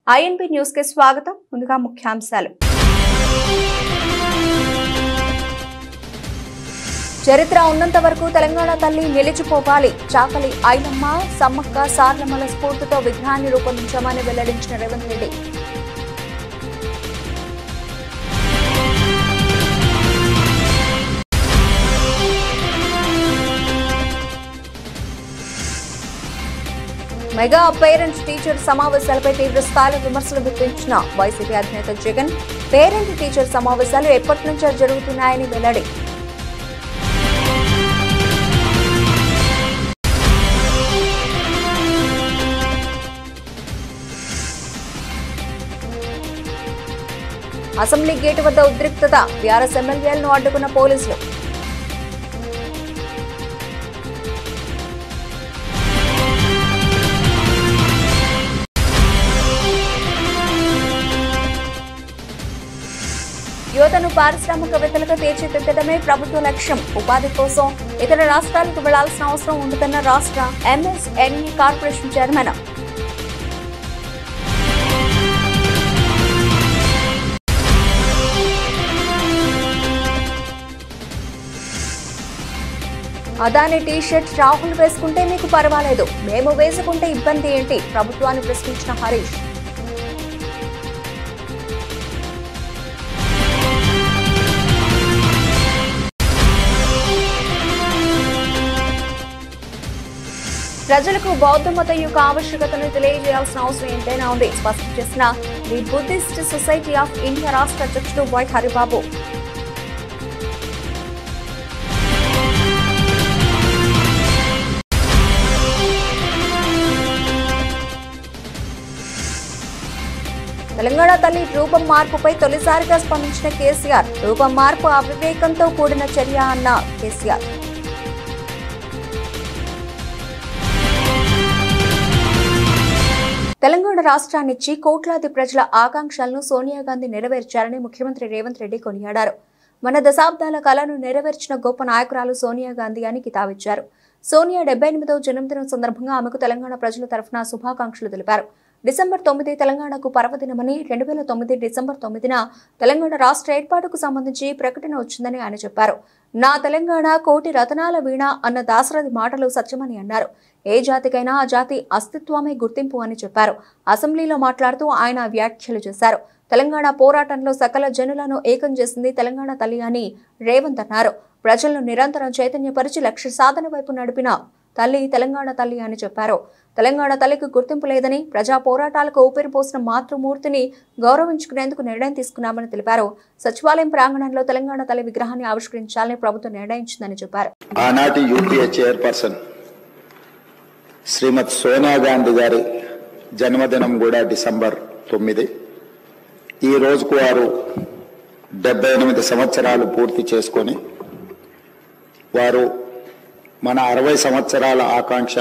INB news కి స్వాగతం. ముందుగా ముఖ్యాంశాలు. చరిత్ర ఉన్నంత వరకు తెలంగాణ తల్లి నిలిచిపోవాలి. చాకలి ఐలమ్మ, సమ్మక్క సార్లమ్మల స్ఫూర్తితో విగ్రహాన్ని రూపొందించామని వెల్లడించిన Revanth Reddy. Mega parent teacher సమావేశాలపై తీవ్ర స్థాయిలో విమర్శలు గుప్పించిన వైసీపీ అధినేత జగన్. పేరెంట్ టీచర్ సమావేశాలు ఎప్పటి నుంచో జరుగుతున్నాయని వెల్లడి. అసెంబ్లీ గేటు వద్ద ఉద్రిక్తత. బీఆర్ఎస్ ఎమ్మెల్యేలను అడ్డుకున్న పోలీసులు. యువతను పారిశ్రామికవేత్తలుగా తీర్చిదిద్దడమే ప్రభుత్వ లక్ష్యం. ఉపాధి కోసం ఇతర రాష్ట్రాలకు వెళ్లాల్సిన అవసరం ఉంటుందన్న రాష్ట్ర MSME corporation chairman. Adani T shirt Rahul వేసుకుంటే మీకు పర్వాలేదు, మేము వేసుకుంటే ఇబ్బంది ఏంటి? ప్రభుత్వాన్ని ప్రశ్నించిన హరీష్. ప్రజలకు బౌద్ధ మతం యొక్క ఆవశ్యకతను తెలియజేయాల్సిన అవసరం ఎంతైనా ఉంది స్పష్టం చేసిన the Buddhist society of India రాష్ట్ర అధ్యక్షుడు వై హరిబాబు. తెలంగాణ తల్లి రూపం మార్పుపై తొలిసారిగా స్పందించిన కేసీఆర్. రూపం మార్పు అవివేకంతో కూడిన చర్య అన్న కేసీఆర్. తెలంగాణ రాష్ట్రాన్నిచ్చి కోట్లాది ప్రజల ఆకాంక్షలను సోనియా గాంధీ నెరవేర్చారని ముఖ్యమంత్రి రేవంత్ రెడ్డి కొనియాడారు. మన దశాబ్దాల కలను నెరవేర్చిన గొప్ప నాయకురాలు సోనియా గాంధీ అని కితాబిచ్చారు. సోనియా 78వ జన్మదినం సందర్భంగా ఆమెకు తెలంగాణ ప్రజల తరఫున శుభాకాంక్షలు తెలిపారు. డిసెంబర్ 9 తెలంగాణకు పర్వదినమని, 2009 డిసెంబర్ 9న తెలంగాణ రాష్ట్ర ఏర్పాటుకు సంబంధించి ప్రకటన వచ్చిందని ఆయన చెప్పారు. నా తెలంగాణ కోటి రతనాల వీణ అన్న దాశరథి మాటలు సత్యమని అన్నారు. ఏ జాతికైనా ఆ జాతి అస్తిత్వమే గుర్తింపు అని చెప్పారు. అసెంబ్లీలో మాట్లాడుతూ ఆయన వ్యాఖ్యలు చేశారు. తెలంగాణ పోరాటంలో సకల జనులను ఏకం చేసింది తెలంగాణ తల్లి అని రేవంత్ అన్నారు. ప్రజలను నిరంతరం చైతన్యపరిచి లక్ష్య సాధన వైపు నడిపిన తల్లి తెలంగాణ తల్లి అని చెప్పారు. తెలంగాణ తల్లికి గుర్తింపు లేదని, ప్రజా పోరాటాలకు ఊపిరిపోసిన మాతృమూర్తిని గౌరవించుకునేందుకు నిర్ణయం తీసుకున్నామని తెలిపారు. సచివాలయం ప్రాంగణంలో తెలంగాణ తల్లి విగ్రహాన్ని ఆవిష్కరించాలని ప్రభుత్వం నిర్ణయించిందని చెప్పారు. ఆనాటి యూపీఏ చైర్పర్సన్ శ్రీమతి సోనియా గాంధీ గారి జన్మదినం కూడా డిసెంబర్ 9. ఈ రోజుకు వారు 78 సంవత్సరాలు పూర్తి చేసుకొని వారు మన 60 సంవత్సరాల ఆకాంక్ష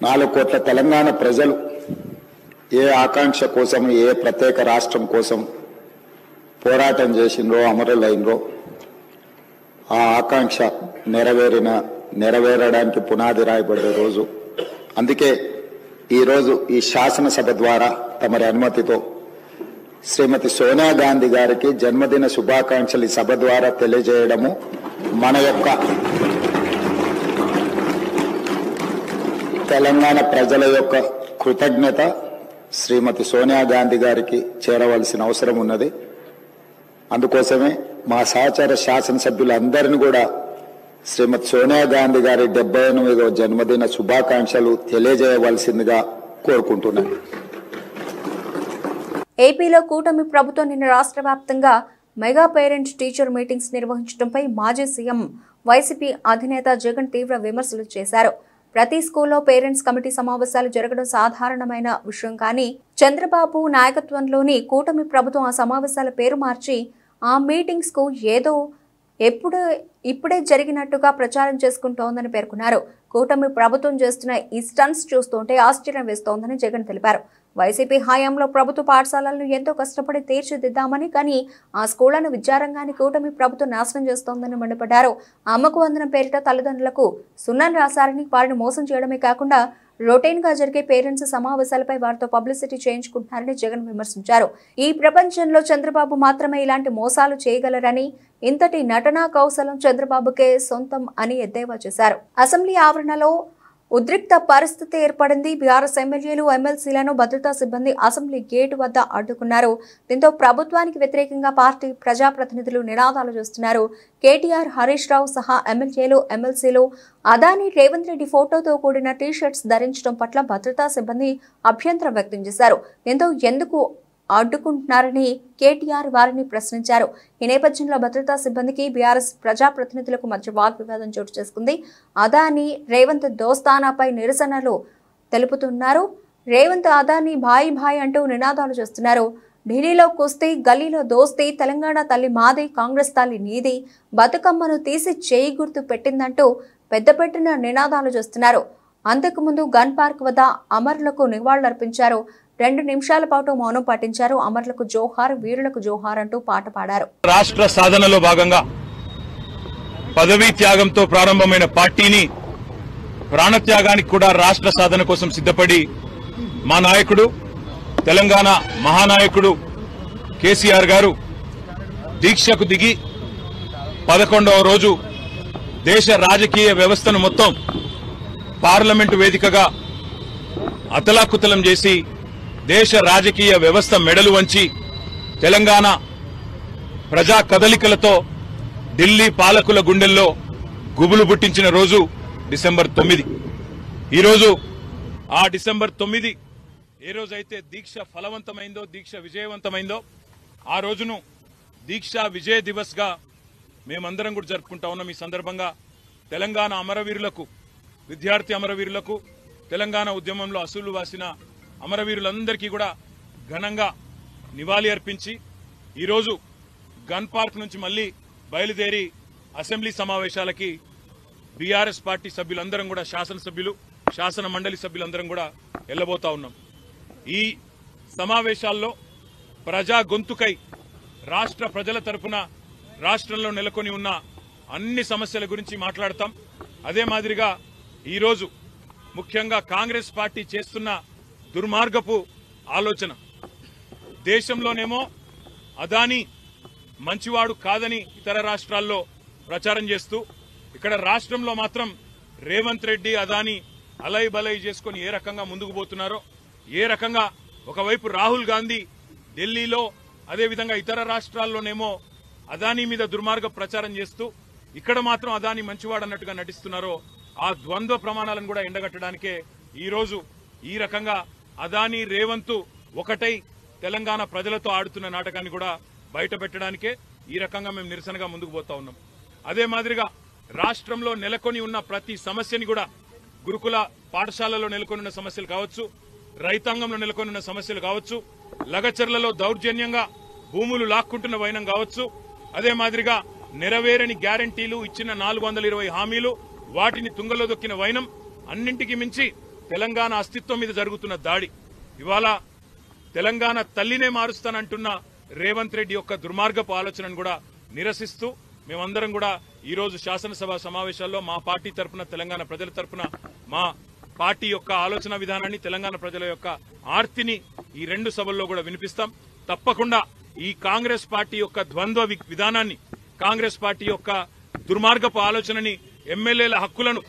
4 కోట్ల తెలంగాణ ప్రజలు ఏ ఆకాంక్ష కోసం, ఏ ప్రత్యేక రాష్ట్రం కోసం పోరాటం చేసిండ్రో, అమరులైనరో ఆ ఆకాంక్ష నెరవేరడానికి పునాది రాయబడ్డ రోజు. అందుకే ఈరోజు ఈ శాసనసభ ద్వారా తమరి అనుమతితో శ్రీమతి సోనియా గాంధీ గారికి జన్మదిన శుభాకాంక్షలు ఈ సభ ద్వారా తెలియజేయడము మన యొక్క తెలంగాణ ప్రజల యొక్క కృతజ్ఞత శ్రీమతి సోనియా గాంధీ గారికి చేరవలసిన అవసరం ఉన్నది. అందుకోసమే మా సహచర శాసనసభ్యులందరినీ కూడా శ్రీమతి సోనియా గాంధీ గారి 78వ జన్మదిన శుభాకాంక్షలు తెలియజేయవలసిందిగా కోరుకుంటున్నాను. ఏపీలో కూటమి ప్రభుత్వం నిన్న రాష్ట్ర వ్యాప్తంగా మెగా పేరెంట్ టీచర్ మీటింగ్స్ నిర్వహించడంపై మాజీ సీఎం వైసీపీ అధినేత జగన్ తీవ్ర విమర్శలు చేశారు. ప్రతి స్కూల్లో పేరెంట్స్ కమిటీ సమావేశాలు జరగడం సాధారణమైన విషయం, కానీ చంద్రబాబు నాయకత్వంలోని కూటమి ప్రభుత్వం ఆ సమావేశాల పేరు మార్చి ఆ మీటింగ్స్ కు ఏదో ఇప్పుడే జరిగినట్టుగా ప్రచారం చేసుకుంటోందని పేర్కొన్నారు. కూటమి ప్రభుత్వం చేస్తున్న ఈ స్టంట్స్ చూస్తుంటే ఆశ్చర్యం వేస్తోందని జగన్ తెలిపారు. వైసీపీ హయాంలో ప్రభుత్వ పాఠశాలలను ఎంతో కష్టపడి తీర్చిదిద్దామని, కానీ ఆ స్కూళ్లను విద్యారంగాన్ని కూటమి ప్రభుత్వం నాశనం చేస్తోందని మండిపడ్డారు. అమ్మకు వందనం పేరిట తల్లిదండ్రులకు సున్నం రాశారని, వారిని మోసం చేయడమే కాకుండా రొటీన్ గా జరిగే పేరెంట్స్ సమావేశాలపై వారితో పబ్లిసిటీ చేయించుకుంటున్నారని జగన్ విమర్శించారు. ఈ ప్రపంచంలో చంద్రబాబు మాత్రమే ఇలాంటి మోసాలు చేయగలరని, ఇంతటి నటనా కౌశలం చంద్రబాబుకే సొంతం అని ఎద్దేవా చేశారు. అసెంబ్లీ ఆవరణలో ఉద్రిక్త పరిస్థితి ఏర్పడింది. బీఆర్ఎస్ ఎమ్మెల్యేలు, ఎమ్మెల్సీలను భద్రతా సిబ్బంది అసెంబ్లీ గేటు వద్ద అడ్డుకున్నారు. దీంతో ప్రభుత్వానికి వ్యతిరేకంగా పార్టీ ప్రజాప్రతినిధులు నినాదాలు చేస్తున్నారు. కేటీఆర్, హరీష్ రావు సహా ఎమ్మెల్యేలు, ఎమ్మెల్సీలు అదానీ, రేవంత్ రెడ్డి ఫోటోతో కూడిన టీషర్ట్స్ ధరించడం పట్ల భద్రతా సిబ్బంది అభ్యంతరం వ్యక్తం చేశారు. దీంతో ఎందుకు అడ్డుకుంటున్నారని కేటీఆర్ వారిని ప్రశ్నించారు. ఈ నేపథ్యంలో భద్రతా సిబ్బందికి బీఆర్ఎస్ ప్రజాప్రతినిధులకు మధ్య వాగ్వివాదం చోటు చేసుకుంది. అదానీ, రేవంత్ దోస్తానాపై నిరసనలు తెలుపుతున్నారు. రేవంత్, అదానీ భాయ్ భాయ్ అంటూ నినాదాలు చేస్తున్నారు. ఢిల్లీలో కుస్తీ, గల్లీలో దోస్తీ, తెలంగాణ తల్లి మాది, కాంగ్రెస్ తల్లి నీది, బతుకమ్మను తీసి చేయి గుర్తు పెట్టిందంటూ పెద్దపెట్టిన నినాదాలు చేస్తున్నారు. అంతకుముందు గన్ పార్క్ వద్ద అమరులకు నివాళులర్పించారు. 2 నిమిషాల పాటు మౌనం పాటించారు. అమరులకు జోహార్, వీరులకు జోహార్ అంటూ పాట పాడారు. రాష్ట్ర సాధనలో భాగంగా పదవీ త్యాగంతో ప్రారంభమైన పార్టీని ప్రాణత్యాగానికి కూడా రాష్ట్ర సాధన కోసం సిద్ధపడి మా నాయకుడు, తెలంగాణ మహానాయకుడు కేసీఆర్ గారు దీక్షకు దిగి 11వ రోజు దేశ రాజకీయ వ్యవస్థను మొత్తం పార్లమెంటు వేదికగా అతలాకుతలం చేసి దేశ రాజకీయ వ్యవస్థ మెడలు వంచి తెలంగాణ ప్రజా కదలికలతో ఢిల్లీ పాలకుల గుండెల్లో గుబులు పుట్టించిన రోజు డిసెంబర్ 9. ఈరోజు ఆ డిసెంబర్ 9 ఏ రోజైతే దీక్ష ఫలవంతమైందో, దీక్ష విజయవంతమైందో, ఆ రోజును దీక్షా విజయ దివస్ గా మేమందరం కూడా జరుపుకుంటా ఉన్నాం. ఈ సందర్భంగా తెలంగాణ అమరవీరులకు, విద్యార్థి అమరవీరులకు, తెలంగాణ ఉద్యమంలో అసూలు వాసిన అమరవీరులందరికీ కూడా ఘనంగా నివాళి అర్పించి ఈరోజు గన్ పార్క్ నుంచి మళ్లీ బయలుదేరి అసెంబ్లీ సమావేశాలకి బీఆర్ఎస్ పార్టీ సభ్యులందరం కూడా, శాసనసభ్యులు, శాసన మండలి సభ్యులందరం కూడా వెళ్లబోతా ఉన్నాం. ఈ సమావేశాల్లో ప్రజా గొంతుకై రాష్ట్ర ప్రజల తరపున రాష్ట్రంలో నెలకొని ఉన్న అన్ని సమస్యల గురించి మాట్లాడతాం. అదే మాదిరిగా ఈరోజు ముఖ్యంగా కాంగ్రెస్ పార్టీ చేస్తున్న దుర్మార్గపు ఆలోచన, దేశంలోనేమో అదానీ మంచివాడు కాదని ఇతర రాష్ట్రాల్లో ప్రచారం చేస్తూ, ఇక్కడ రాష్ట్రంలో మాత్రం రేవంత్ రెడ్డి, అదానీ అలై బలై చేసుకుని ఏ రకంగా ముందుకు పోతున్నారో, ఏ రకంగా ఒకవైపు రాహుల్ గాంధీ ఢిల్లీలో, అదేవిధంగా ఇతర రాష్ట్రాల్లోనేమో అదానీ మీద దుర్మార్గ ప్రచారం చేస్తూ ఇక్కడ మాత్రం అదానీ మంచివాడు అన్నట్టుగా నటిస్తున్నారో, ఆ ద్వంద్వ ప్రమాణాలను కూడా ఎండగట్టడానికే ఈరోజు ఈ రకంగా అదానీ, రేవంత్ ఒకటై తెలంగాణ ప్రజలతో ఆడుతున్న నాటకాన్ని కూడా బయట పెట్టడానికే ఈ రకంగా మేము నిరసనగా ముందుకు పోతా ఉన్నాం. అదే మాదిరిగా రాష్ట్రంలో నెలకొని ఉన్న ప్రతి సమస్యని కూడా, గురుకుల పాఠశాలలో నెలకొని ఉన్న సమస్యలు కావచ్చు, రైతాంగంలో నెలకొని ఉన్న సమస్యలు కావచ్చు, లగచర్లలో దౌర్జన్యంగా భూములు లాక్కుంటున్న వైనం కావచ్చు, అదే మాదిరిగా నెరవేరని గ్యారంటీలు, ఇచ్చిన 420 హామీలు, వాటిని తుంగలో దొక్కిన వైనం, అన్నింటికి మించి తెలంగాణ అస్తిత్వం మీద జరుగుతున్న దాడి, ఇవాళ తెలంగాణ తల్లినే మారుస్తానంటున్న రేవంత్ రెడ్డి యొక్క దుర్మార్గపు ఆలోచనను కూడా నిరసిస్తూ మేమందరం కూడా ఈరోజు శాసనసభ సమావేశాల్లో మా పార్టీ తరఫున, తెలంగాణ ప్రజల తరఫున మా పార్టీ యొక్క ఆలోచన విధానాన్ని, తెలంగాణ ప్రజల యొక్క ఆర్తిని ఈ 2 సభల్లో కూడా వినిపిస్తాం. తప్పకుండా ఈ కాంగ్రెస్ పార్టీ యొక్క ద్వంద్వ విధానాన్ని, కాంగ్రెస్ పార్టీ యొక్క దుర్మార్గపు ఆలోచనని, ఎమ్మెల్యేల హక్కులను,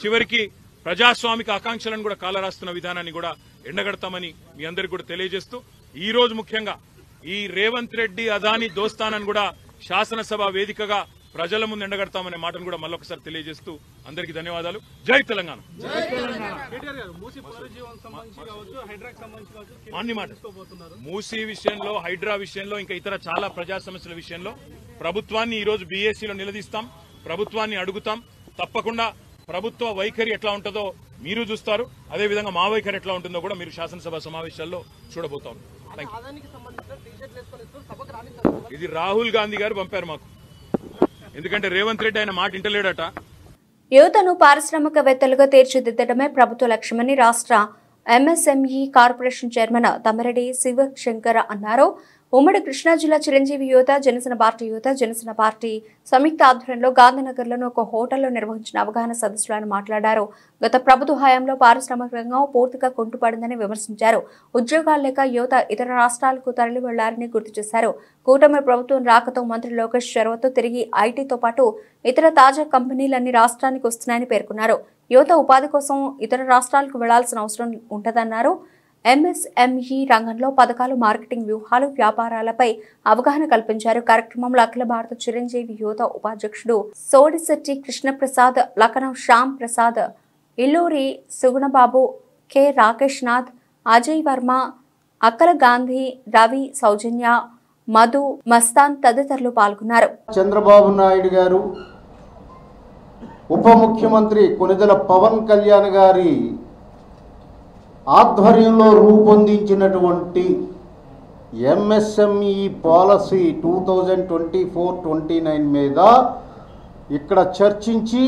చివరికి ప్రజాస్వామిక ఆకాంక్షలను కూడా కాలరాస్తున్న విధానాన్ని కూడా ఎండగడతామని మీ అందరికీ కూడా తెలియజేస్తూ, ఈ రోజు ముఖ్యంగా ఈ రేవంత్ రెడ్డి, అదానీ దోస్తానని కూడా శాసనసభ వేదికగా ప్రజల ముందు ఎండగడతామనే మాటను కూడా మళ్ళొకసారి తెలియజేస్తూ అందరికీ ధన్యవాదాలు. జై తెలంగాణ. అన్ని మాట మూసీ విషయంలో, హైడ్రా విషయంలో, ఇంకా ఇతర చాలా ప్రజా సమస్యల విషయంలో ప్రభుత్వాన్ని ఈరోజు బీఏసీలో నిలదీస్తాం, ప్రభుత్వాన్ని అడుగుతాం. తప్పకుండా ప్రభుత్వ వైఖరి ఎట్లా ఉంటుందో మీరు చూస్తారు, అదేవిధంగా మా వైఖరి ఎట్లా ఉంటుందో కూడా మీరు శాసనసభ సమావేశాల్లో చూడబోతాం. ఇది రాహుల్ గాంధీ గారు పంపారు మాకు, ఎందుకంటే రేవంత్ రెడ్డి ఆయన మాట ఇంటలేడట. యువతను పారిశ్రామికవేత్తలుగా తీర్చిదిద్దడమే ప్రభుత్వ లక్ష్యమని రాష్ట్ర MSME corporation chairman Tammireddy Sivashankar అన్నారు. ఉమ్మడి కృష్ణా జిల్లా చిరంజీవి యువత, జనసేన పార్టీ సంయుక్త ఆధ్వర్యంలో గాంధీనగర్లోని ఒక హోటల్లో నిర్వహించిన అవగాహన సదస్సులో ఆయన మాట్లాడారు. గత ప్రభుత్వ హయాంలో పారిశ్రామిక రంగం పూర్తిగా కుంటుపడిందని విమర్శించారు. ఉద్యోగాలు లేక యువత ఇతర రాష్ట్రాలకు తరలి వెళ్లారని గుర్తు చేశారు. కూటమి ప్రభుత్వం రాకతో మంత్రి లోకేష్ చొరవతో తిరిగి ఐటీతో పాటు ఇతర తాజా కంపెనీలన్నీ రాష్ట్రానికి వస్తున్నాయని పేర్కొన్నారు. యువత ఉపాధి కోసం ఇతర రాష్ట్రాలకు వెళ్లాల్సిన అవసరం ఉంటదన్నారు. ఎంఎస్ఎంఈ రంగంలో పథకాలు, మార్కెటింగ్ వ్యూహాలు, వ్యాపారాలపై అవగాహన కల్పించారు. కార్యక్రమంలో అఖిల భారత చిరంజీవి యువత ఉపాధ్యక్షుడు సోడిశెట్టి కృష్ణప్రసాద్, లఖనవ్ శ్యామ్ ప్రసాద్, ఇల్లూరి సుగుణబాబు, కె రాకేష్ నాథ్, అజయ్ వర్మ, అక్కల గాంధీ, రవి, సౌజన్య, మధు, మస్తాన్ తదితరులు పాల్గొన్నారు. చంద్రబాబు నాయుడు గారు, ఉప ముఖ్యమంత్రి కొనిదెల పవన్ కళ్యాణ్ గారి ఆధ్వర్యంలో రూపొందించినటువంటి ఎంఎస్ఎంఈ పాలసీ 2024-29 మీద ఇక్కడ చర్చించి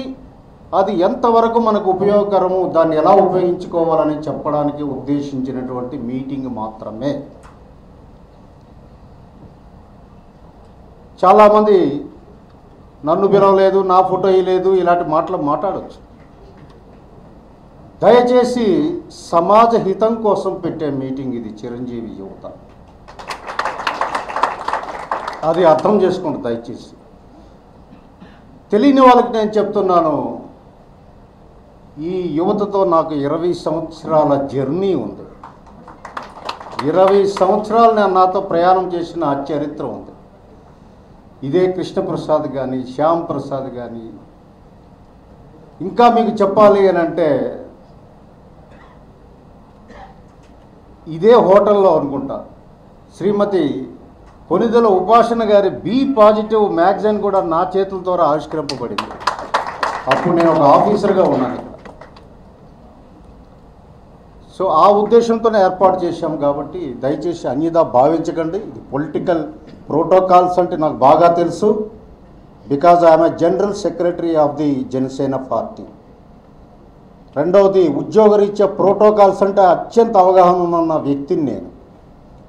అది ఎంతవరకు మనకు ఉపయోగకరము, దాన్ని ఎలా ఉపయోగించుకోవాలని చెప్పడానికి ఉద్దేశించినటువంటి మీటింగ్ మాత్రమే. చాలామంది నన్ను పిలవలేదు, నా ఫోటో వేయలేదు, ఇలాంటి మాటలు మాట్లాడవచ్చు. దయచేసి సమాజ హితం కోసం పెట్టే మీటింగ్ ఇది. చిరంజీవి యువత అది అర్థం చేసుకోండి దయచేసి. తెలియని వాళ్ళకి నేను చెప్తున్నాను, ఈ యువతతో నాకు 20 సంవత్సరాల జర్నీ ఉంది. 20 సంవత్సరాలు నేను నాతో ప్రయాణం చేసిన చరిత్ర ఉంది. ఇదే కృష్ణప్రసాద్ కానీ, శ్యామ్ ప్రసాద్ కానీ, ఇంకా మీకు చెప్పాలి అని అంటే ఇదే హోటల్లో అనుకుంటా శ్రీమతి కొనిదెల ఉపాసన గారి బి పాజిటివ్ మ్యాగజైన్ కూడా నా చేతుల ద్వారా ఆవిష్కరింపబడింది. అప్పుడు నేను ఒక ఆఫీసర్గా ఉన్నాను ఇక్కడ. సో ఆ ఉద్దేశంతోనే ఏర్పాటు చేశాం కాబట్టి దయచేసి అన్యదా భావించకండి. ఇది పొలిటికల్ ప్రోటోకాల్స్ అంటే నాకు బాగా తెలుసు. Because I'm a general secretary of the Janasena party. రెండవది, ఉద్యోగరీత్యా ప్రోటోకాల్స్ అంటే అత్యంత అవగాహన ఉన్న వ్యక్తిని నేను.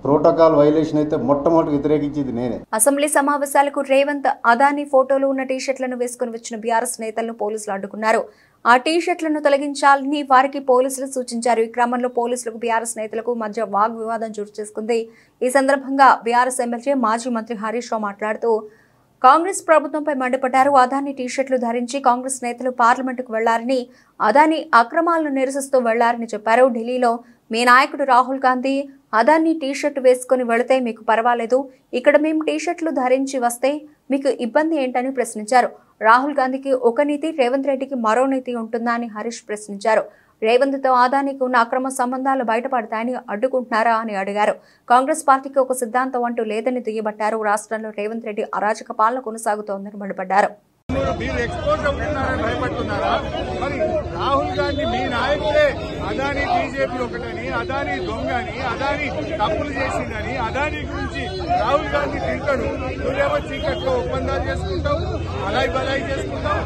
ప్రోటోకాల్ వైలేషన్ అయితే మొట్టమొదటి వ్యతిరేకించింది నేనే. అసెంబ్లీ సమావేశాలకు రేవంత్, అదానీ ఫోటోలు ఉన్న టీషర్ట్లను వేసుకుని వచ్చిన బీఆర్ఎస్ నేతలను పోలీసులు అడ్డుకున్నారు. ఆ టీషర్ట్లను తొలగించాలని వారికి పోలీసులు సూచించారు. ఈ క్రమంలో పోలీసులకు బీఆర్ఎస్ నేతలకు మధ్య వాగ్వివాదం చోటు చేసుకుంది. ఈ సందర్భంగా బీఆర్ఎస్ ఎమ్మెల్యే, మాజీ మంత్రి హరీష్ రావు మాట్లాడుతూ కాంగ్రెస్ ప్రభుత్వంపై మండిపడ్డారు. అదానీ టీషర్ట్లు ధరించి కాంగ్రెస్ నేతలు పార్లమెంటుకు వెళ్లారని, అదానీ అక్రమాలను నిరసిస్తూ వెళ్లారని చెప్పారు. ఢిల్లీలో మీ నాయకుడు రాహుల్ గాంధీ అదానీ టీషర్ట్ వేసుకుని వెళితే మీకు పర్వాలేదు, ఇక్కడ మేము టీషర్ట్లు ధరించి వస్తే మీకు ఇబ్బంది ఏంటని ప్రశ్నించారు. రాహుల్ గాంధీకి ఒక నీతి, రేవంత్ రెడ్డికి మరో నీతి ఉంటుందా అని హరీష్ ప్రశ్నించారు. రేవంత్తో అదానీకి ఉన్న అక్రమ సంబంధాలు బయటపడతాయని అడ్డుకుంటున్నారా అని అడిగారు. కాంగ్రెస్ పార్టీకి ఒక సిద్ధాంతం అంటూ లేదని దుయ్యబట్టారు. రాష్ట్రంలో రేవంత్ రెడ్డి అరాచక పాలన కొనసాగుతోందని మండిపడ్డారు. రాహుల్ గాంధీ మీ నాయకుడే అదానీ బీజేపీ ఒకటని, అదానీ దొంగని, అదానీ తప్పులు చేసిందని, అదానీ గురించి రాహుల్ గాంధీ తింటాడు. నువ్వేమో చీకట్లో ఒప్పందాలు చేసుకుంటావు, బలాయి చేసుకుంటావు,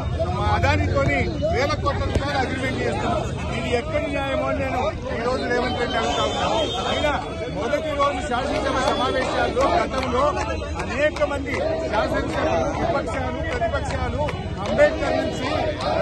అదానీతోని వేల కోట్ల రూపాయలు అగ్రిమెంట్ చేస్తున్నావు. ఇది ఎక్కడి న్యాయమో అని నేను ఈ రోజు రేవంత్ రెడ్డి అడుగుతా ఉన్నాను. అయినా మొదటి రోజు శాసనసభ సమావేశాల్లో గతంలో అనేక మంది శాసనసభ్యులు, విపక్షాలు, ప్రతిపక్షాలు అంబేద్కర్ నుంచి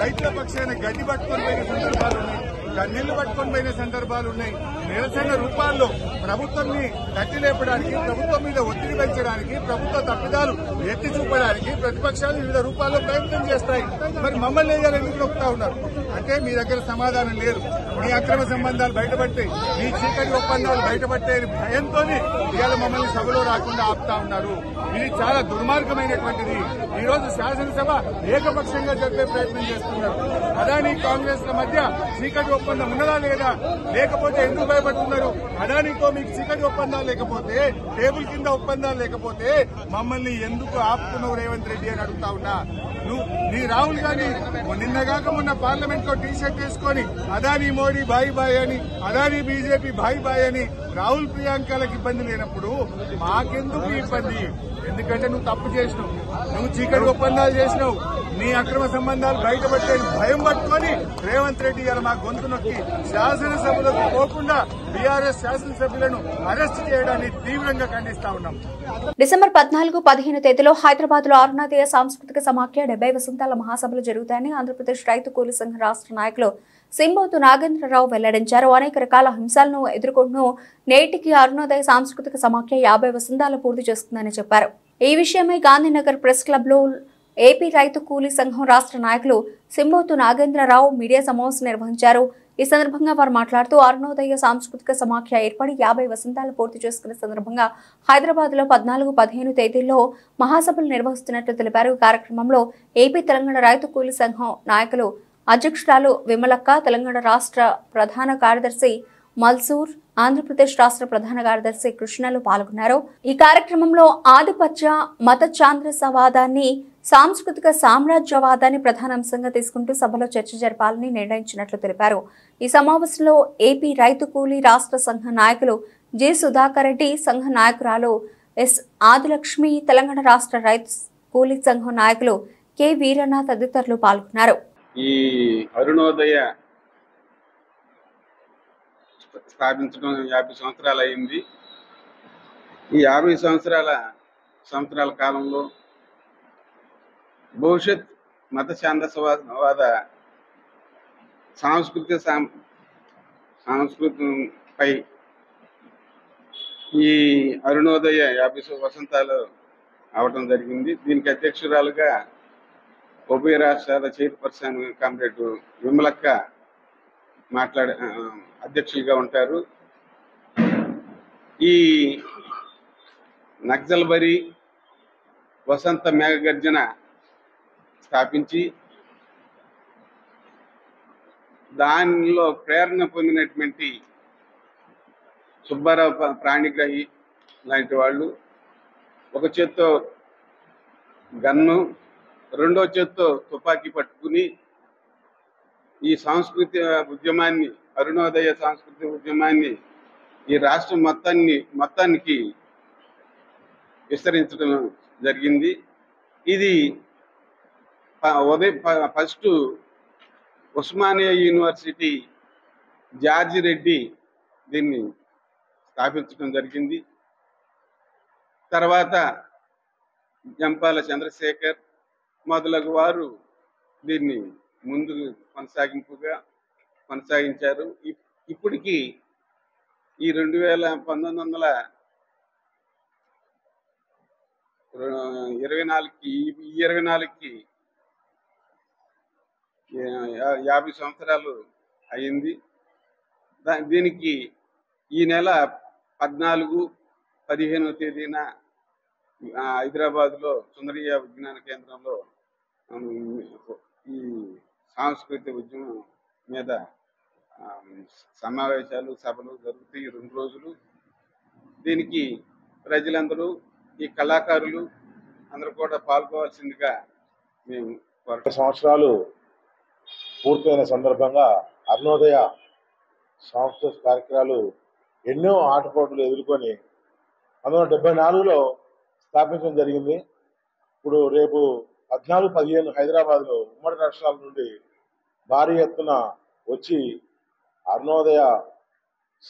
రైతుల పక్షాన గడ్డి పట్టుకొని పోయిన సందర్భాలు ఉన్నాయి, కన్నీళ్లు పట్టుకొని పోయిన సందర్భాలు ఉన్నాయి. నిరసన రూపాల్లో ప్రభుత్వాన్ని తట్టి లేపడానికి, ప్రభుత్వం మీద ఒత్తిడి పెంచడానికి, ప్రభుత్వ తప్పిదాలు ఎత్తి చూపడానికి ప్రతిపక్షాలు వివిధ రూపాల్లో ప్రయత్నం చేస్తాయి. మరి మమ్మల్ని ఎందుకు నొక్కుతా ఉన్నారు అంటే మీ దగ్గర సమాధానం లేదు. మీ అక్రమ సంబంధాలు బయటపట్టాయి, మీ చీకటి ఒప్పందాలు బయటపట్టాయి భయంతో ఇవాళ మమ్మల్ని సభలో రాకుండా ఆపుతా ఉన్నారు. ఇది చాలా దుర్మార్గమైనటువంటిది. ఈ రోజు శాసనసభ ఏకపక్షంగా జరిపే ప్రయత్నం చేస్తున్నారు. అదానీ కాంగ్రెస్ ల మధ్య చీకటి ఒప్పందం ఉన్నదా లేదా, లేకపోతే ఎందుకు భయపడుతున్నారు? అదానీతో మీకు చీకటి ఒప్పందాలు లేకపోతే, టేబుల్ కింద ఒప్పందాలు లేకపోతే మమ్మల్ని ఎందుకు ఆపుతున్నావు రేవంత్ రెడ్డి అని అడుగుతా ఉన్నా. నీ రాహుల్ గాంధీ నిన్నగాక మొన్న పార్లమెంట్ లో టీ షర్ట్ వేసుకొని అదానీ మోడీ బాయ్ బాయ్ అని, అదానీ బీజేపీ బాయ్ బాయ్ అని రాహుల్ ప్రియాంకలకు ఇబ్బంది లేనప్పుడు మాకెందుకు ఇబ్బంది? ఎందుకంటే నువ్వు తప్పు చేసినావు, నువ్వు చీకటి ఒప్పందాలు చేసినావు, నీ అక్రమ సంబంధాలు బయటపట్టే భయం పట్టుకొని రేవంత్ రెడ్డి గారు మా గొంతు నొక్కి శాసనసభలకు పోకుండా బీఆర్ఎస్ శాసనసభ్యులను అరెస్ట్ చేయడాన్ని తీవ్రంగా ఖండిస్తా ఉన్నాం. డిసెంబర్ 14-15 తేదీలో హైదరాబాద్ లో అరుణోదయ సాంస్కృతిక సమాఖ్య 70 వసంతాల మహాసభలు జరుగుతాయని ఆంధ్రప్రదేశ్ రైతు కూలీ సంఘ రాష్ట్ర నాయకులు సింబోతు నాగేంద్రరావు వెల్లడించారు. అనేక రకాల హింసలను ఎదుర్కొంటూ నేటికి అరుణోదయ సాంస్కృతిక సమాఖ్య 50 వసంతాలు పూర్తి చేస్తుందని చెప్పారు. ఈ విషయమై గాంధీనగర్ ప్రెస్ క్లబ్ లో ఏపీ రైతు కూలీ సంఘం రాష్ట్ర నాయకులు సింబోతు నాగేంద్రరావు మీడియా సమావేశం నిర్వహించారు. ఈ సందర్భంగా వారు మాట్లాడుతూ అరుణోదయ సాంస్కృతిక సమాఖ్య ఏర్పడి 50 వసంతాలు పూర్తి చేసుకున్న సందర్భంగా హైదరాబాద్ లో 14-15 తేదీల్లో మహాసభలు నిర్వహిస్తున్నట్లు తెలిపారు. ఈ కార్యక్రమంలో ఏపీ తెలంగాణ రైతు కూలీ సంఘం నాయకులు అధ్యక్షురాలు విమలక్క, తెలంగాణ రాష్ట్ర ప్రధాన కార్యదర్శి మల్సూర్, ఆంధ్రప్రదేశ్ రాష్ట్ర ప్రధాన కార్యదర్శి కృష్ణలు పాల్గొన్నారు. ఈ కార్యక్రమంలో ఆధిపత్య మత చాంద్రసవాదాన్ని, సాంస్కృతిక సామ్రాజ్యవాదాన్ని ప్రధానాంశంగా తీసుకుంటూ సభలో చర్చ జరపాలని నిర్ణయించినట్లు తెలిపారు. ఈ సమావేశంలో ఏపీ రైతు కూలీ రాష్ట్ర సంఘ నాయకులు జి సుధాకర్ రెడ్డి, సంఘ నాయకురాలు ఎస్ ఆదిలక్ష్మి, తెలంగాణ రాష్ట్ర రైతు కూలీ సంఘం నాయకులు కె వీరన్న తదితరులు పాల్గొన్నారు. ఈ అరుణోదయ స్థాపించడం 50 సంవత్సరాలు అయింది. ఈ 50 సంవత్సరాల కాలంలో భవిష్యత్ మత ఛాందసవాద సంస్కృతిపై ఈ అరుణోదయ 50 వసంతాలు అవడం జరిగింది. దీనికి అధ్యక్షురాలుగా ఉభయ రాష్ట్రాల చైర్పర్సన్ కామ్రేడ్ విమలక్క అధ్యక్షులుగా ఉంటారు. ఈ నక్సల్బరీ వసంత మేఘగర్జన స్థాపించి దానిలో ప్రేరణ పొందినటువంటి సుబ్బారావు ప్రాణిగ్రాహి లాంటి వాళ్ళు ఒక చేత్తో గన్ను, రెండో చేత్తో తుపాకీ పట్టుకుని ఈ సాంస్కృతిక ఉద్యమాన్ని, అరుణోదయ సాంస్కృతిక ఉద్యమాన్ని ఈ రాష్ట్రం మొత్తానికి విస్తరించడం జరిగింది. ఇది first Osmania university George Reddy దీన్ని స్థాపించడం జరిగింది. తర్వాత జంపాల చంద్రశేఖర్ మొదలగు వారు దీన్ని ముందుకు కొనసాగించారు. ఇప్పటికీ ఈ 2024కి 50 సంవత్సరాలు అయింది. దీనికి ఈ నెల 14-15 తేదీన హైదరాబాద్లో సుందరయ్య విజ్ఞాన కేంద్రంలో ఈ సాంస్కృతిక ఉద్యమం మీద సమావేశాలు, సభలు జరుగుతాయి 2 రోజులు. దీనికి ప్రజలందరూ, ఈ కళాకారులు అందరూ కూడా పాల్గొవాల్సిందిగా మేము 20 సంవత్సరాలు పూర్తయిన సందర్భంగా అరుణోదయ సాంస్కృతిక కార్యక్రమాలు ఎన్నో ఆటపోట్లు ఎదుర్కొని 1974లో స్థాపించడం జరిగింది. ఇప్పుడు రేపు 14-15 హైదరాబాద్లో ఉమ్మడి రాష్ట్రాల నుండి భారీ ఎత్తున వచ్చి అరుణోదయ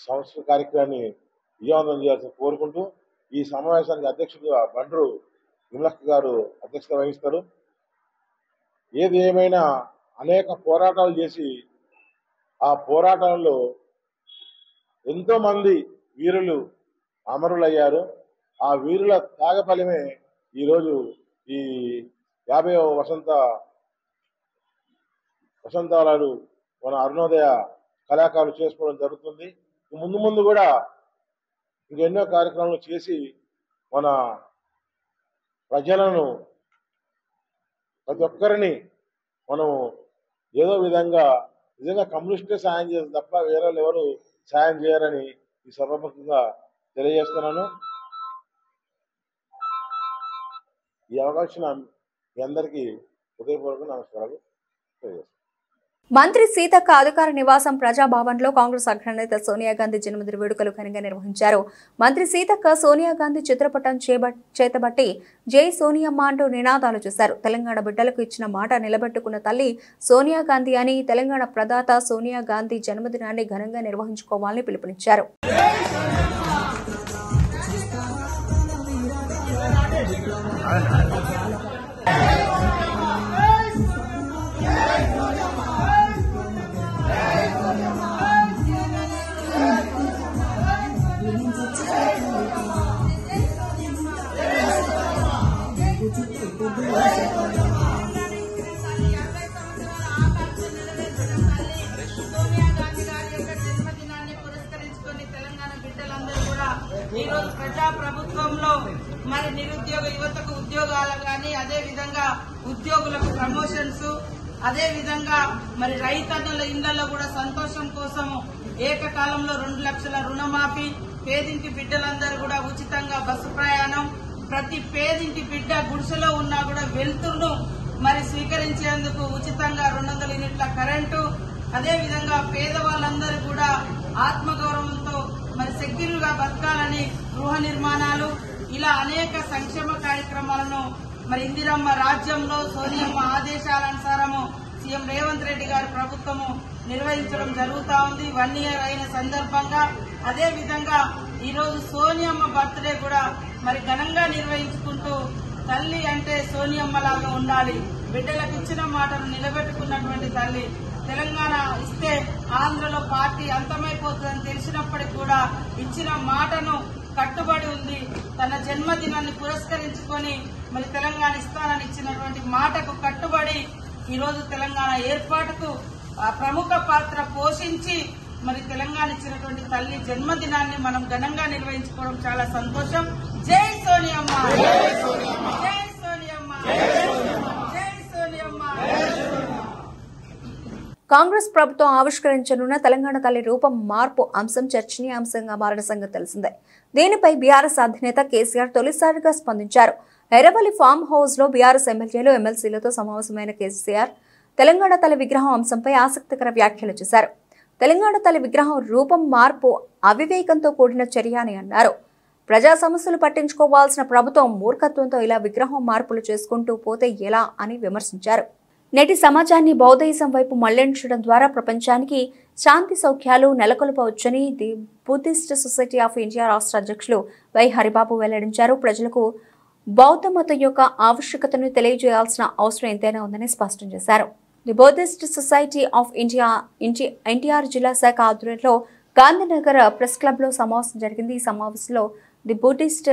సంస్కృతి కార్యక్రమాన్ని విజయవంతం చేయాల్సి కోరుకుంటూ ఈ సమావేశానికి అధ్యక్షుడిగా బండ్రు విమలక్క గారు అధ్యక్షత వహిస్తారు. ఏది ఏమైనా అనేక పోరాటాలు చేసి ఆ పోరాటాల్లో ఎంతోమంది వీరులు అమరులయ్యారు. ఆ వీరుల త్యాగ ఫలమే ఈరోజు ఈ 50వ వసంతాలు మన అరుణోదయ కళాకారులు చేసుకోవడం జరుగుతుంది. ముందు ముందు కూడా ఇంకెన్నో కార్యక్రమాలు చేసి మన ప్రజలను, ప్రతి ఒక్కరిని మనం ఏదో విధంగా నిజంగా కమ్యూనిస్టే సాయం చేస్తారు తప్ప వేరే ఎవరు సాయం చేయరని ఈ సభాముఖంగా తెలియజేస్తున్నాను. ఈ అవకాశం మీ అందరికీ హృదయపూర్వక నమస్కారాలు తెలియజేస్తాను. మంత్రి సీతక్క అధికార నివాసం ప్రజాభవన్లో కాంగ్రెస్ అగ్రనేత సోనియా గాంధీ జన్మదిన వేడుకలు ఘనంగా నిర్వహించారు. మంత్రి సీతక్క సోనియా గాంధీ చిత్రపటం చేతబట్టి జై సోనియమ్మ అంటూ నినాదాలు చేశారు. తెలంగాణ బిడ్డలకు ఇచ్చిన మాట నిలబెట్టుకున్న తల్లి సోనియా గాంధీ అని, తెలంగాణ ప్రదాత సోనియా గాంధీ జన్మదినాన్ని ఘనంగా నిర్వహించుకోవాలని పిలుపునిచ్చారు. ఈరోజు ప్రజా ప్రభుత్వంలో మరి నిరుద్యోగ యువతకు ఉద్యోగాలు కానీ, అదే విధంగా ఉద్యోగులకు ప్రమోషన్స్, అదే విధంగా మరి రైతన్నుల ఇళ్లలో కూడా సంతోషం కోసం ఏకకాలంలో 2 లక్షల రుణమాఫీ, పేదింటి బిడ్డలందరూ కూడా ఉచితంగా బస్సు ప్రయాణం, ప్రతి పేదింటి బిడ్డ గుడిసెలో ఉన్నా కూడా వెలుతురును మరి స్వీకరించేందుకు ఉచితంగా 200 యూనిట్ల కరెంటు, అదే విధంగా పేదవాళ్ళందరూ కూడా ఆత్మగౌరవంతో మరి సెక్యూర్ గా బతకాలని గృహ నిర్మాణాలు, ఇలా అనేక సంక్షేమ కార్యక్రమాలను మరి ఇందిరమ్మ రాజ్యంలో సోనియమ్మ ఆదేశాలనుసారము సీఎం రేవంత్ రెడ్డి గారి ప్రభుత్వము నిర్వహించడం జరుగుతా ఉంది. 1 year అయిన సందర్భంగా అదే విధంగా ఈరోజు సోనియమ్మ బర్త్డే కూడా మరి ఘనంగా నిర్వహించుకుంటూ, తల్లి అంటే సోనియమ్మ లాగా ఉండాలి, బిడ్డలకు ఇచ్చిన మాటను నిలబెట్టుకున్నటువంటి తల్లి. తెలంగాణ ఇస్తే ఆంధ్రలో పార్టీ అంతమైపోతుందని తెలిసినప్పటికీ కూడా ఇచ్చిన మాటను కట్టుబడి ఉంది. తన జన్మదినాన్ని పురస్కరించుకొని మరి తెలంగాణ ఇస్తానని ఇచ్చినటువంటి మాటకు కట్టుబడి ఈరోజు తెలంగాణ ఏర్పాటుకు ప్రముఖ పాత్ర పోషించి మరి తెలంగాణ ఇచ్చినటువంటి తల్లి జన్మదినాన్ని మనం ఘనంగా నిర్వహించుకోవడం చాలా సంతోషం. జై సోనియమ్మ, జై సోనియమ్మ, జై సోనియమ్మ, జై సోనియమ్మ. కాంగ్రెస్ ప్రభుత్వం ఆవిష్కరించనున్న తెలంగాణ తల్లి రూపం మార్పు అంశం చర్చనీయాంశంగా మారిన సంగతి తెలిసిందే. దీనిపై బీఆర్ఎస్ అధినేత కేసీఆర్ తొలిసారిగా స్పందించారు. ఎర్రవల్లి ఫామ్ హౌస్ లో బీఆర్ఎస్ ఎమ్మెల్యేలు, ఎమ్మెల్సీలతో సమావేశమైన కేసీఆర్ తెలంగాణ తల్లి విగ్రహం అంశంపై ఆసక్తికర వ్యాఖ్యలు చేశారు. తెలంగాణ తల్లి విగ్రహం రూపం మార్పు అవివేకంతో కూడిన చర్య అని అన్నారు. ప్రజా సమస్యలు పట్టించుకోవాల్సిన ప్రభుత్వం మూర్ఖత్వంతో ఇలా విగ్రహం మార్పులు చేసుకుంటూ పోతే ఎలా అని విమర్శించారు. నేటి సమాజాన్ని బౌద్ధయిజం వైపు మళ్లించడం ద్వారా ప్రపంచానికి శాంతి సౌఖ్యాలు నెలకొల్పవచ్చని the Buddhist society of India రాష్ట్ర అధ్యక్షులు వై హరిబాబు వెల్లడించారు. ప్రజలకు బౌద్ధ మతం యొక్క ఆవశ్యకతను తెలియజేయాల్సిన అవసరం ఎంతైనా ఉందని స్పష్టం చేశారు. The Buddhist society of India NTR జిల్లా శాఖ ఆధ్వర్యంలో గాంధీనగర్ ప్రెస్ క్లబ్ లో సమావేశం జరిగింది. ఈ సమావేశంలో the Buddhist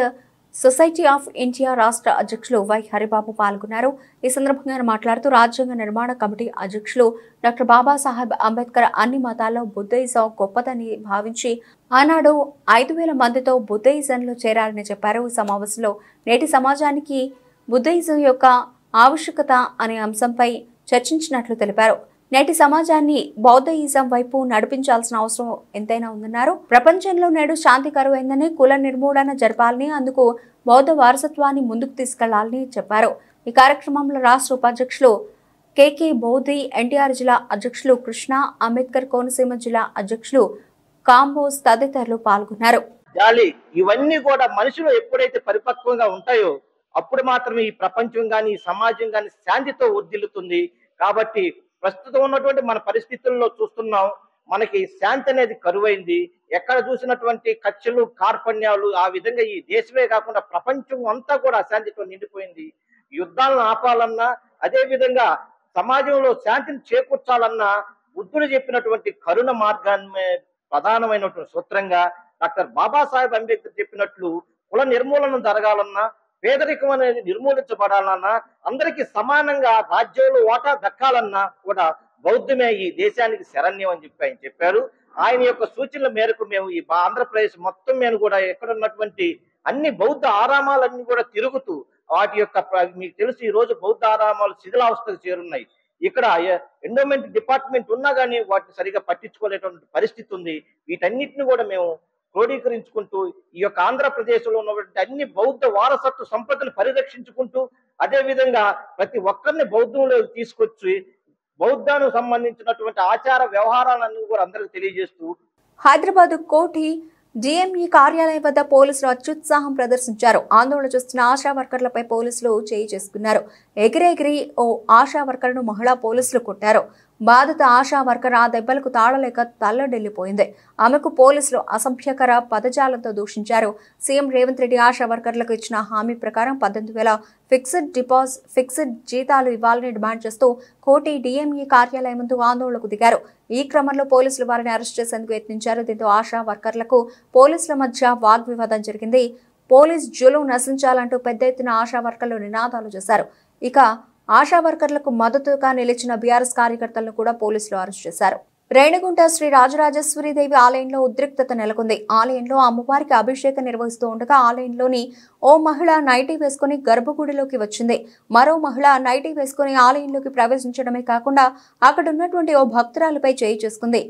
society of India రాష్ట్ర అధ్యక్షులు వై హరిబాబు పాల్గొన్నారు. ఈ సందర్భంగా ఆయన మాట్లాడుతూ రాజ్యాంగ నిర్మాణ కమిటీ అధ్యక్షులు డాక్టర్ బాబాసాహెబ్ అంబేద్కర్ అన్ని మతాల్లో బుద్ధయిజం గొప్పదని భావించి ఆనాడు 5,000 మందితో బుద్ధయిజంలో చేరారని చెప్పారు. ఈ సమావేశంలో నేటి సమాజానికి బుద్ధయిజం యొక్క ఆవశ్యకత అనే అంశంపై చర్చించినట్లు తెలిపారు. నేటి సమాజాన్ని బౌద్ధయిజం వైపు నడిపించాల్సిన అవసరం ఎంతైనా ఉందన్నారు. ప్రపంచంలో నేడు శాంతి కరువైందని, కుల నిర్మూలన జరపాలని, అందుకు బౌద్ధ వారసత్వాన్ని ముందుకు తీసుకెళ్లాలని చెప్పారు. ఈ కార్యక్రమంలో రాష్ట్ర ఉపాధ్యక్షులు కేకే బౌద్ధి, ఎన్టీఆర్ జిల్లా అధ్యక్షులు కృష్ణ, అంబేద్కర్ కోనసీమ జిల్లా అధ్యక్షులు కాంబోజ్ తదితరులు పాల్గొన్నారు. ఇవన్నీ కూడా మనుషులు ఎప్పుడైతే పరిపక్వంగా ఉంటాయో అప్పుడు మాత్రమే ఈ ప్రపంచం గాని, ఈ సమాజం గాని శాంతితో వర్ధిల్లుతుంది. కాబట్టి ప్రస్తుతం ఉన్నటువంటి మన పరిస్థితుల్లో చూస్తున్నాం, మనకి శాంతి అనేది కరువైంది. ఎక్కడ చూసినటువంటి కక్షలు, కార్పణ్యాలు, ఆ విధంగా ఈ దేశమే కాకుండా ప్రపంచం అంతా కూడా అశాంతితో నిండిపోయింది. యుద్ధాలను ఆపాలన్నా, అదే విధంగా సమాజంలో శాంతిని చేకూర్చాలన్నా బుద్ధుడు చెప్పినటువంటి కరుణ మార్గాన్ని ప్రధానమైనటువంటి సూత్రంగా డాక్టర్ బాబాసాహెబ్ అంబేద్కర్ చెప్పినట్లు కుల నిర్మూలన జరగాలన్నా, పేదరికం అనేది నిర్మూలించబడాలన్నా, అందరికీ సమానంగా రాజ్యంలో వాటా దక్కాలన్నా కూడా బౌద్ధమే ఈ దేశానికి శరణ్యం అని చెప్పి ఆయన చెప్పారు. ఆయన యొక్క సూచనల మేరకు మేము ఈ ఆంధ్రప్రదేశ్ మొత్తం మీద కూడా ఎక్కడ ఉన్నటువంటి అన్ని బౌద్ధ ఆరామాలన్నీ కూడా తిరుగుతూ వాటి యొక్క మీకు తెలుసు ఈ రోజు బౌద్ధ ఆరామాలు శిథిలావస్థకు చేరున్నాయి. ఇక్కడ ఎండోమెంట్ డిపార్ట్మెంట్ ఉన్నా కానీ వాటిని సరిగా పట్టించుకోలేటువంటి పరిస్థితి ఉంది. వీటన్నిటిని కూడా మేము క్రోడీకరించుకుంటూ ఈ యొక్క ఆంధ్రప్రదేశ్లో ఉన్నటువంటి అన్ని బౌద్ధ వారసత్వ సంపదను పరిరక్షించుకుంటూ అదే విధంగా ప్రతి ఒక్కరిని బౌద్ధంలో తీసుకొచ్చి బౌద్ధానికి సంబంధించినటువంటి ఆచార వ్యవహారాలన్నీ కూడా అందరికీ తెలియజేస్తూ హైదరాబాద్ కోఠి డిఎంఈ కార్యాలయం వద్ద పోలీసులు అత్యుత్సాహం ప్రదర్శించారు. ఆందోళన చేస్తున్న ఆశా వర్కర్లపై పోలీసులు చేయి చేసుకున్నారు. ఎగిరెగిరి ఓ ఆశా వర్కర్ను మహిళా పోలీసులు కొట్టారు. బాధిత ఆశా వర్కర్ ఆ దెబ్బలకు తాళలేక తల్లడిల్లిపోయింది. ఆమెకు పోలీసులు అసభ్యకర పదజాలంతో దూషించారు. సీఎం రేవంత్ రెడ్డి ఆశా వర్కర్లకు ఇచ్చిన హామీ ప్రకారం 18,000 ఫిక్స్డ్ జీతాలు ఇవ్వాలని డిమాండ్ చేస్తూ కోటి డిఎంఈ కార్యాలయం ముందు ఆందోళనకు దిగారు. ఈ క్రమంలో పోలీసులు వారిని అరెస్ట్ చేసేందుకు యత్నించారు. దీంతో ఆశా వర్కర్లకు పోలీసుల మధ్య వాగ్వివాదం జరిగింది. పోలీస్ జులుం నశించాలంటూ పెద్ద ఎత్తున ఆశా వర్కర్లు నినాదాలు చేశారు. ఇక ఆశా వర్కర్లకు మద్దతుగా నిలిచిన బీఆర్ఎస్ కార్యకర్తలను కూడా పోలీసులు అరెస్ట్ చేశారు. రేణిగుంట శ్రీ రాజరాజేశ్వరీదేవి ఆలయంలో ఉద్రిక్తత నెలకొంది. ఆలయంలో అమ్మవారికి అభిషేకం నిర్వహిస్తూ ఉండగా ఆలయంలోని ఓ మహిళ నైటీ వేసుకుని గర్భగుడిలోకి వచ్చింది. మరో మహిళ నైటీ వేసుకుని ఆలయంలోకి ప్రవేశించడమే కాకుండా అక్కడున్నటువంటి ఓ భక్తురాలిపై చేయి చేసుకుంది.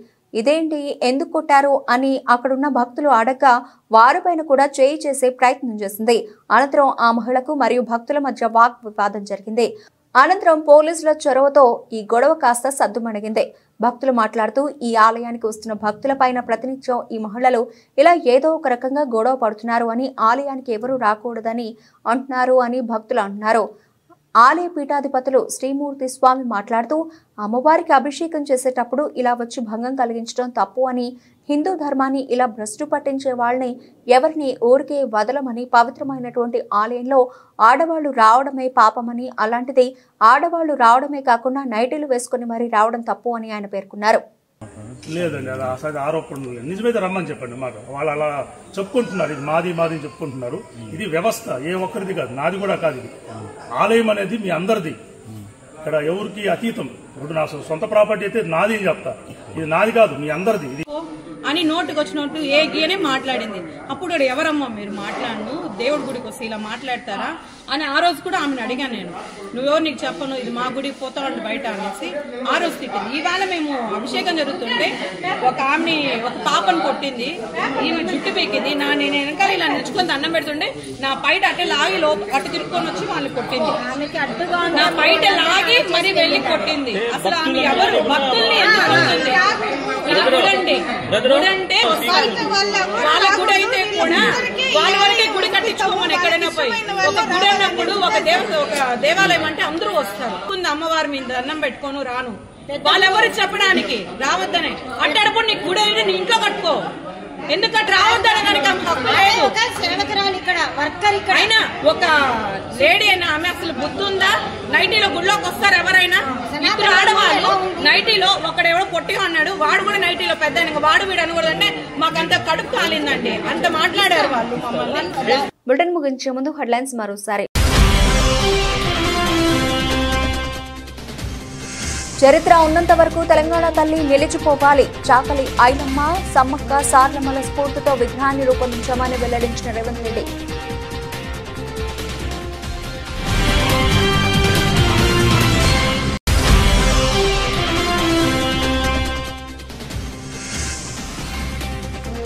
ఇదేంటి, ఎందుకు కొట్టారు అని అక్కడున్న భక్తులు అడగ్గా వారిపైన కూడా చేయి చేసే ప్రయత్నం చేసింది. అనంతరం ఆ మహిళకు మరియు భక్తుల మధ్య వాగ్వివాదం జరిగింది. అనంతరం పోలీసుల చొరవతో ఈ గొడవ కాస్త సద్దుమణిగింది. భక్తులు మాట్లాడుతూ ఈ ఆలయానికి వస్తున్న భక్తులపైన ప్రతినిత్యం ఈ మహిళలు ఇలా ఏదో ఒక రకంగా గొడవ పడుతున్నారు అని, ఆలయానికి ఎవరూ రాకూడదని అంటున్నారు అని భక్తులు అంటున్నారు. ఆలయ పీఠాధిపతులు శ్రీమూర్తి స్వామి మాట్లాడుతూ అమ్మవారికి అభిషేకం చేసేటప్పుడు ఇలా వచ్చి భంగం కలిగించడం తప్పు అని, హిందూ ధర్మాన్ని ఇలా భ్రష్టు పట్టించే వాళ్ళని ఎవరిని ఊరికే వదలమని, పవిత్రమైనటువంటి ఆలయంలో ఆడవాళ్లు రావడమే పాపమని, అలాంటిది ఆడవాళ్లు రావడమే కాకుండా నైటీలు వేసుకుని మరీ రావడం తప్పు అని ఆయన పేర్కొన్నారు. లేదండి, అలా అసలు ఆరోపణలు లేదు. నిజమైతే రమ్మని చెప్పండి మాట. వాళ్ళు అలా చెప్పుకుంటున్నారు, ఇది మాది మాది అని చెప్పుకుంటున్నారు. ఇది వ్యవస్థ, ఏ ఒక్కరిది కాదు, నాది కూడా కాదు. ఇది ఆలయం అనేది మీ అందరిది, ఇక్కడ ఎవరికి అతీతం. ఇప్పుడు నా సొంత ప్రాపర్టీ అయితే నాది అని చెప్తా, ఇది నాది కాదు, మీ అందరిది ఇది అని నోటుకు వచ్చినట్టు ఏ గీనే మాట్లాడింది. అప్పుడు ఎవరమ్మా మీరు మాట్లాడను, దేవుడి గుడికి వస్తే ఇలా మాట్లాడతారా అని ఆ రోజు కూడా ఆమెను అడిగాను నేను. నువ్వెవరు నీకు చెప్పను, ఇది మా గుడికి పోతావు బయట అనేసి ఆ రోజు తిట్టింది. ఈవేళ మేము అభిషేకం జరుగుతుంటే ఒక ఆమెని, ఒక పాపను కొట్టింది. ఈమె జుట్టు పీకింది. నేను వెనకాల ఇలా నిలుచుకొని దండం పెడుతుండే నా బయట అట్టే లాగి అటు తిరుక్కొని వచ్చి వాళ్ళు కొట్టింది. నా బయట లాగి మరి వెళ్లి కొట్టింది. అసలు ఆమె ఎవరు భక్తుల్ని ఎందుకు కొడుతుంది? ఇది గుడండి, గుడంటే వాళ్ళ గుడి అయితే కూడా వాళ్ళ వరకే గుడి కట్టించుకోమని ఎక్కడైనా పోయి. ఒక గుడి అన్నప్పుడు ఒక దేవాలయం అంటే అందరూ వస్తారు. ముందు అమ్మవారి మీద దండం పెట్టుకోను రాను, వాళ్ళెవరు చెప్పడానికి రావద్దనే. అట్టేటప్పుడు నీకు గుడి అయితే నీ ఇంట్లో కట్టుకో, ఎందుకంటే రావద్దనడానికి అయినా ఒక లేడీ అయినా ఆమె అసలు బుద్ధి ఉందా? నైటీలో గుడిలోకి వస్తారు ఎవరైనా? ఇద్దరు ఆడవాళ్ళు నైటీలో, ఒకడెవడో పొట్టి అన్నాడు, వాడు కూడా నైటీలో పెద్ద వాడు వీడు అనకూడదంటే మాకంత కడుపు కాలిందండి. అంత మాట్లాడారు వాళ్ళు మమ్మల్ని. బులెటిన్ ముగించే ముందు హెడ్లైన్స్ మరోసారి. చరిత్ర ఉన్నంత వరకు తెలంగాణ తల్లి నిలిచిపోవాలి. చాకలి ఐలమ్మ, సమ్మక్క సార్లమ్మల స్ఫూర్తితో విగ్రహాన్ని రూపొందించామని వెల్లడించిన Revanth Reddy.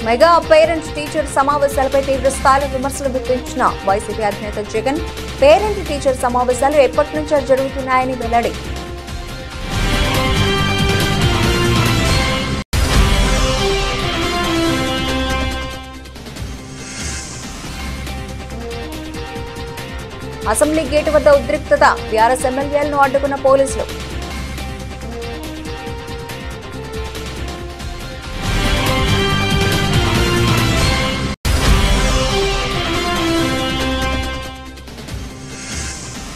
Mega parent teacher సమావేశాలపై తీవ్ర స్థాయిలో విమర్శలు గుర్తించిన వైసీపీ అధినేత జగన్, పేరెంట్ టీచర్ సమావేశాలు ఎప్పటి నుంచో జరుగుతున్నాయని వెల్లడి. అసెంబ్లీ గేటు వద్ద ఉద్రిక్తత, బీఆర్ఎస్ ఎమ్మెల్యేలను అడ్డుకున్న పోలీసులు.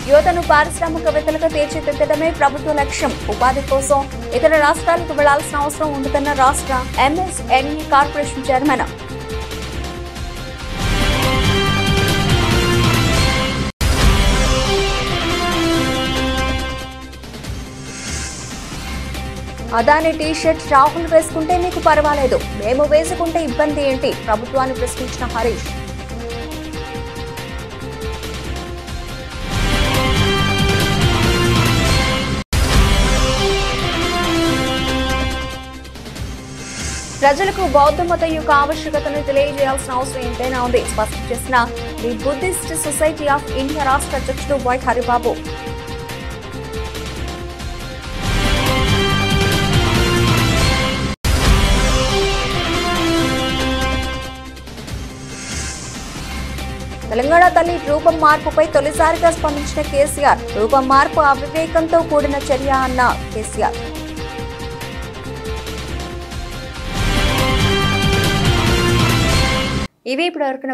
యువతను పారిశ్రామికవేత్తలుగా తీర్చిదిద్దడమే ప్రభుత్వ లక్ష్యం. ఉపాధి కోసం ఇతర రాష్ట్రాలకు వెళ్లాల్సిన అవసరం ఉంటుందన్న రాష్ట్ర MSME corporation chairman. Adani T shirt Rahul వేసుకుంటే మీకు పర్వాలేదు, మేము వేసుకుంటే ఇబ్బంది ఏంటి? ప్రభుత్వాన్ని ప్రశ్నించిన హరీష్. ప్రజలకు బౌద్ధ మతం యొక్క ఆవశ్యకతను తెలియజేయాల్సిన అవసరం ఎంతైనా ఉంది స్పష్టం చేసిన the Buddhist society of India రాష్ట్ర అధ్యక్షుడు వై హరిబాబు. తెలంగాణ తల్లి రూపం మార్పుపై తొలిసారిగా స్పందించిన కేసీఆర్. రూపం మార్పు అవివేకంతో కూడిన చర్య అన్న కేసీఆర్. ఇవి ఇప్పుడు వరకు